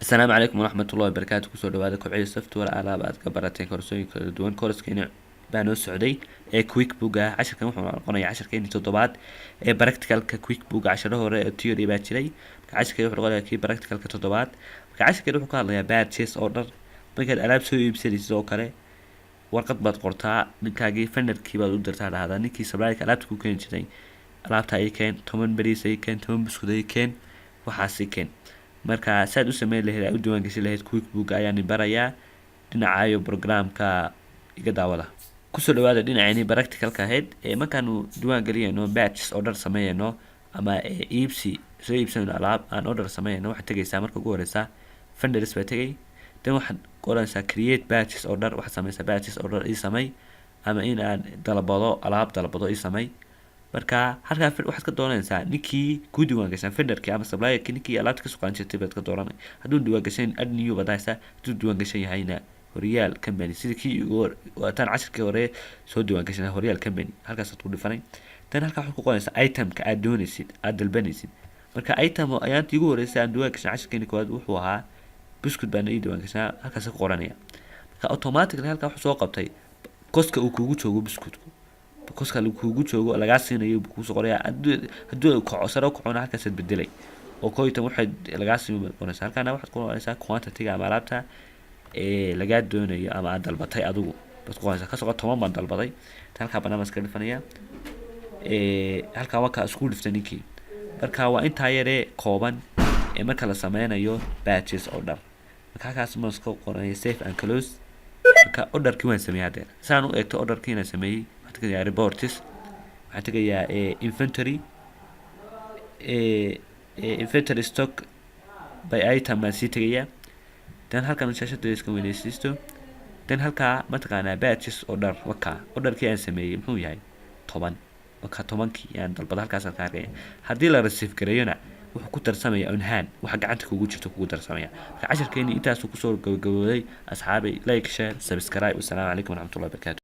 السلام عليكم ورحمة الله وبركاته. كسر دوادا كوعي software alaab aad ka barateen koorsooyin kala duwan. Kooraskeena baa noo socday ee QuickBook ah. Casharkan wuxuu noqonayaa casharkeena toddobaad ee practicalka QuickBook. Casharada hore ee theory baa jiray. Casharkan wuxuu noqonayaa kii practicalka toddobaad. Casharkan wuxuu ka hadlayaa purchase order. Markaad alaab soo iibsanaysid oo kale warqad baad qortaa, ninkaagii vendorkii baad u dirtaa, dhahdaa ninkii supplierka alaabta ku keeni jiray alaabta ay keen 10 bariis ay keen 10 buskud ay keen waxaas ay keen. marka saad u sameyn lahayd u diiwaan gashan lahayd QuickBook ayaan barayaa dhinacaayo programka iga daawada. Kusoo dhawaada dhinacayni practicalka ahayd markaanu diiwaan galiyayno batches order sameeyno ama iibsi soo iibsano alaab aan order sameeyno waxa tagaysaa marka ugu horeysa vendors baa tagay, tan waxaad qoranaysaa create batches order. waxa sameysaa batches order ii samey ama in aan dalbado alaab dalbado ii samey. marka halka waxaad ka doonaysaa ninkii ku diiwaan gashan vendorkii ama supplierkii ninkii alaabta ka soo qaadan jirtay baad ka dooranay. hadduu diiwaan gashan add new baad haysaa, hadduu diiwaan gashan yahayna Horyaal Company sida kii tan casharkii hore soo diiwaan gashan Horyaal Company halkaas aad ku dhifanay. tan halka waxaad ku qoranaysaa itemka aad doonaysid aad dalbanaysid. marka item ayaan ugu horeysa aan diiwaan gashan casharkeena koowaad wuxuu ahaa buskud baan ii diiwaan gashan halkaas ku qoranaya. marka automatically halka wuxuu soo qabtay koska uu kugu joogo buskudku, koska kugu joogo laga siinayo ku soo qoraya hadduu kaco sare u kacona halkaas bedelay oo kooytan waxay laga siinayo qonaysa. halkaana waxaad ku qoraysaa quantity ama alaabta laga doonayo ama aad dalbatay adigu bas qonaysa ka soo 10 baan dalbaday. halka barnaamijka ka dhifanaya halka waa ka isku dhiftay ninkii. marka waa inta yare kooban marka la sameynayo batches order. marka halkaas ma iska qoranay save and close. marka orderkii waan sameeyay hadda saan u eegto orderkii inaan sameeyay waxaa reports waxaa tagayaa inventory stock by item baan sii tagayaa. tan halkan shaashada iska weynaysiisto. tan halkaa mataqaanaa batches order waka orderkii aan sameeyay muxuu yahay 10 waka 10kii aan dalbada halkaas ka arkay. haddii la receive gareeyona wuxuu ku darsamaya on hand waxa gacanta kugu jirto kugu darsamaya. marka casharkeeni intaas ku soo gabagabooday asxaabay like share subscribe. wassalaamu calaykum waraxmatullaahi wabarakaatuh.